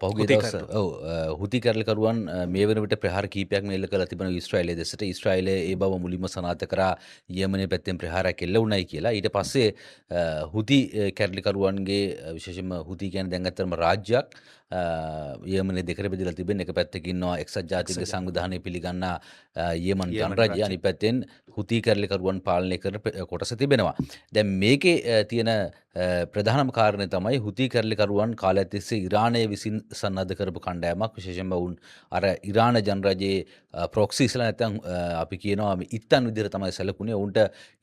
පහුගිය දවස් හුති කැරලිකරුවන් මේ වන විට ප්‍රහාර කීපයක් එල්ල කළ තිබෙන ඊශ්‍රායලයේ දෙසට. ඊශ්‍රායලය ඒ බව මුලින්ම සනාථ කරා යෙමනේ පැත්තෙන් ප්‍රහාරයක් එල්ල වුණයි කියලා. ඊට පස්සේ හුති කැරලිකරුවන්ගේ විශේෂයෙන්ම හුති කියන්නේ දැන් ඇත්තටම රාජ්‍යයක් යෙමනේ දෙකට බෙදලා තිබෙන. එක පැත්තකින් ඉන්නවා එක්සත් ජාතික සංවිධානය පිළිගන්නා යෙමන් ගණරාජ්‍ය, අනිත් පැත්තෙන් හුති කැරලිකරුවන් පාලනය කරන කොටස තිබෙනවා. දැන් මේකේ තියෙන ප්‍රධානම කාරණය තමයි හුති කැරලිකරුවන් කාලයක් තිස්සේ ඉරානය විසින් සන්නද්ධ කරපු කණ්ඩායමක්. විශේෂයෙන්ම වුන් අර ඉරාන ජනරජයේ ප්‍රොක්සිස්ලා නැත්නම් අපි කියනවා ඉත්තන් විදිහට තමයි සැලකුණේ. උන්ට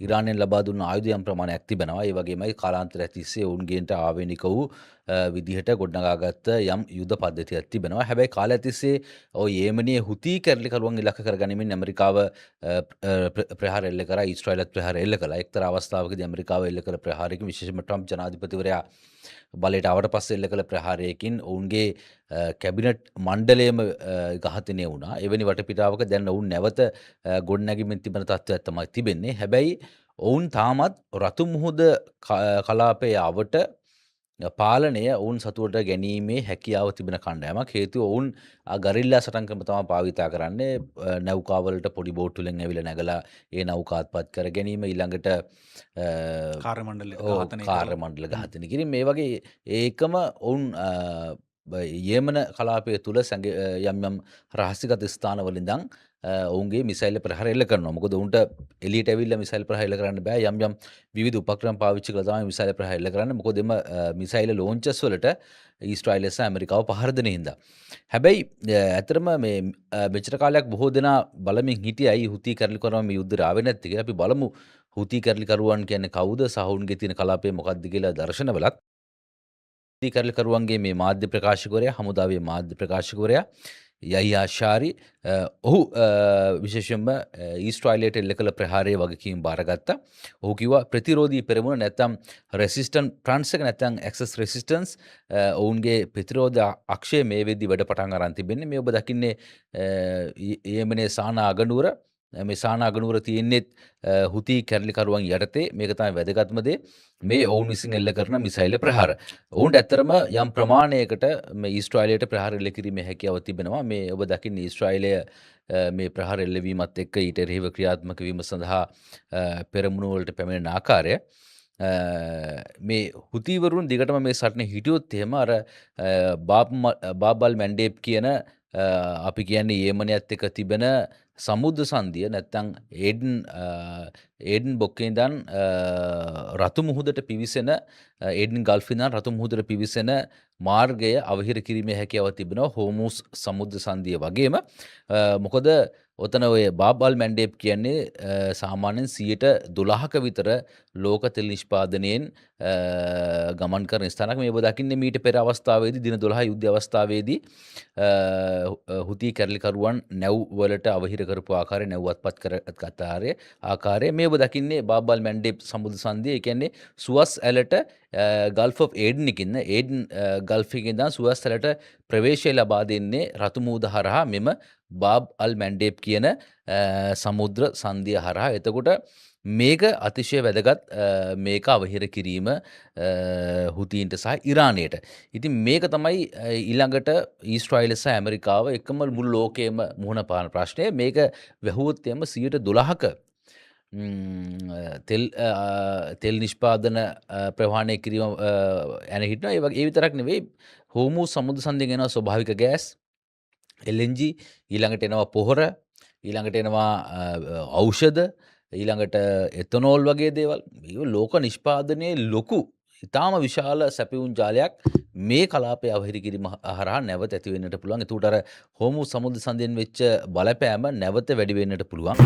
ඉරානයෙන් ලබා දුන්න ආයුධයන් ප්‍රමාණයක් තිබෙනවා. ඒ වගේමයි කාලාන්තරයක් තිස්සේ උන්ගේන්ට ආවේනික වූ විදිහට ගොඩනගාගත්ත යම් යුද පද්ධතියක් තිබෙනවා. හැබැයි කාලයක් තිස්සේ ඔය යෙමනයේ හුති කැරලිකරුවන් ඉලක්ක කරගනිමින් ඇමරිකාව ප්‍රහාර එල්ල කරා, ඊශ්‍රායලත් ප්‍රහාර එල්ල කළා. එක්තරා අවස්ථාවකදී ඇමරිකාව එල්ල කළ ප්‍රහාරයකින් විශේෂයෙන්ම ට්‍රම්ප් ජනාධිපතිවරයා බලයට ආවට පස්සේ එල්ල කළ ප්‍රහාරයකින් ඔවුන්ගේ කැබිනට් මණ්ඩලයම ඝාතනය වුණා. එවැනි වටපිටාවක දැන් ඔවුන් නැවත ගොඩනැගිමින් තිබෙන තත්ත්වයක් තමයි තිබෙන්නේ. හැබැයි ඔවුන් තාමත් රතු මුහුද කලාපයේ අවට පාලනය ඔවුන් සතුවට ගැනීමේ හැකියාව තිබෙන කණ්ඩායමක්. හේතුව ඔවුන් ගරිල්ලා සටන් ක්‍රම තමයි භාවිතා කරන්නේ. නෞකාවලට පොඩි බෝට් වලින් ඇවිල්ලා නැගලා ඒ නෞකාත්පත් කර ගැනීම, ඊළඟට කාර්ය මණ්ඩල ඝාතනය කිරීම, මේ වගේ ඒකම ඔවුන් යෙමන කලාපය තුළ යම් යම් රහසිගත ස්ථානවල ඉඳන් ඔවුන්ගේ මිසයිල් ප්‍රහාර එල්ල කරනවා. මොකද උන්ට එළියට ඇවිල්ලා මිසයිල් ප්‍රහාර එල්ල කරන්න බෑ. යම් යම් විවිධ උපක්‍රම පාවිච්චි කරලා තමයි මිසයිල් ප්‍රහාර එල්ල කරන්නේ. මොකද එම මිසයිල් ලෝන්චර්ස් වලට ඊශ්‍රායලය සහ ඇමරිකාව පහර දෙන හින්දා. හැබැයි ඇත්තටම මේ මෙච්චර කාලයක් බොහෝ දෙනා බලමින් හිටියයි හුති කැරලිකරුවන් මේ යුද්ධයට ආවේ නැති කියලා. අපි බලමු හුති කැරලිකරුවන් කියන්නේ කවුද සහ ඔවුන්ගේ තියෙන කලාපය මොකක්ද කියලා දර්ශනවලත්. හුති කැරලිකරුවන්ගේ මේ මාධ්‍ය ප්‍රකාශකවරයා, හමුදාවේ මාධ්‍ය ප්‍රකාශකවරයා යහියා ෂාරි ඔහු විශේෂයෙන්ම ඊශ්‍රායලයට එල්ල කළ ප්‍රහාරයේ වගකීම් බාරගත්තා. ඔහු කිව්වා ප්‍රතිරෝධී පෙරමුණ නැත්නම් රෙසිස්ටන්ට් ෆ්‍රන්ට්ස් එක නැත්නම් ඇක්සස් රෙසිස්ටන්ස් ඔවුන්ගේ ප්‍රතිරෝධ අක්ෂය මේ වෙද්දි වැඩ පටන් අරන් තිබෙන්නේ. මේ ඔබ දකින්නේ යෙමනේ සානා අගනුවර. මේ සානා අගනුවර තියෙන්නේත් හුති කැරලිකරුවන් යටතේ. මේක තමයි වැදගත්ම දේ. මේ ඔවුන් විසින් එල්ල කරන මිසයිල් ප්‍රහාර. ඔවුන්ට ඇත්තරම යම් ප්‍රමාණයකට මේ ඊශ්‍රායලයට ප්‍රහාර එල්ල කිරීමේ හැකියාව තිබෙනවා. මේ ඔබ දකින්නේ ඊශ්‍රායලය මේ ප්‍රහාර එල්ලවීමත් එක්ක ඊට එරෙහිව ක්‍රියාත්මක වීම සඳහා පෙරමුණු වලට පැමිණෙන ආකාරය. මේ හුතිවරුන් දිගටම මේ සටනේ හිටියොත් එහෙම අර බාබල් මැන්ඩේබ් කියන අපි කියන්නේ යෙමනයත් එක්ක තිබෙන සමුද්‍ර සංධිය නැත්නම් ඒඩන් බොක්කේ ඉඳන් රතු මුහුදට පිවිසෙන ඒඩන් ගල්ෆ් ඉඳන් රතු මුහුදට පිවිසෙන මාර්ගය අවහිර කිරීමේ හැකියාව තිබෙනවා හෝමුස් සමුද්‍ර සංධිය වගේම. මොකද ඔතන ඔය බාබල් මැන්ඩේබ් කියන්නේ සාමාන්‍යයෙන් 12% විතර ලෝක තෙල් නිෂ්පාදනයෙන් ගමන් කරන ස්ථානක්. මේ ඔබ දකින්නේ මීට පෙර අවස්ථාවේදී දින 12 යුද්ධ අවස්ථාවේදී හුති කැරලිකරුවන් නැව් වලට අවහිර කරපු ආකාරය, නැව් අත්පත් කරගත් ආකාරය මේ ඔබ දකින්නේ බාබල් මැන්ඩේබ් සමුද්‍ර සංධිය. ඒ කියන්නේ සුවස් ඇලට ගල්ෆ් ඔෆ් ඒඩන් එකකින් ඒඩන් ගල්ෆ් එකකින් ඉඳන් සුවස් ඇලට ප්‍රවේශය ලබා දෙන්නේ රතු මුහුද හරහා මෙම බාබ් අල් මැන්ඩේබ් කියන සමුද්‍ර සංධිය හරහා. එතකොට මේක අතිශය වැදගත්, මේක අවහිර කිරීම හුතීන්ට සහ ඉරානයට. ඉතින් මේක තමයි ඊළඟට ඊශ්‍රායල සහ ඇමරිකාව එකම මුළු ලෝකයේම මුහුණ පාන ප්‍රශ්නය. මේක වැහුවොත් එම 12%ක තෙල් නිෂ්පාදන ප්‍රවාහනය කිරීම යන හිටනවා. ඒ විතරක් නෙවෙයි, හෝමුස් සමුද්‍ර සංධියෙන් එනවා ස්වභාවික ගෑස්, LNG, ඊළඟට එනවා පොහොර, ඊළඟට එනවා ඖෂධ, ඊළඟට එතනෝල් වගේ දේවල්. මේ ලෝක නිෂ්පාදනයේ ලොකු ඉතාම විශාල සැපයුම් ජාලයක් මේ කලාපය අවහිර කිරීම හරහා නැවත ඇති වෙන්නට පුළුවන්. ඒකට අර හෝමුස් සමුද්‍ර සංධියෙන් වෙච්ච බලපෑම නැවත වැඩි වෙන්නට පුළුවන්.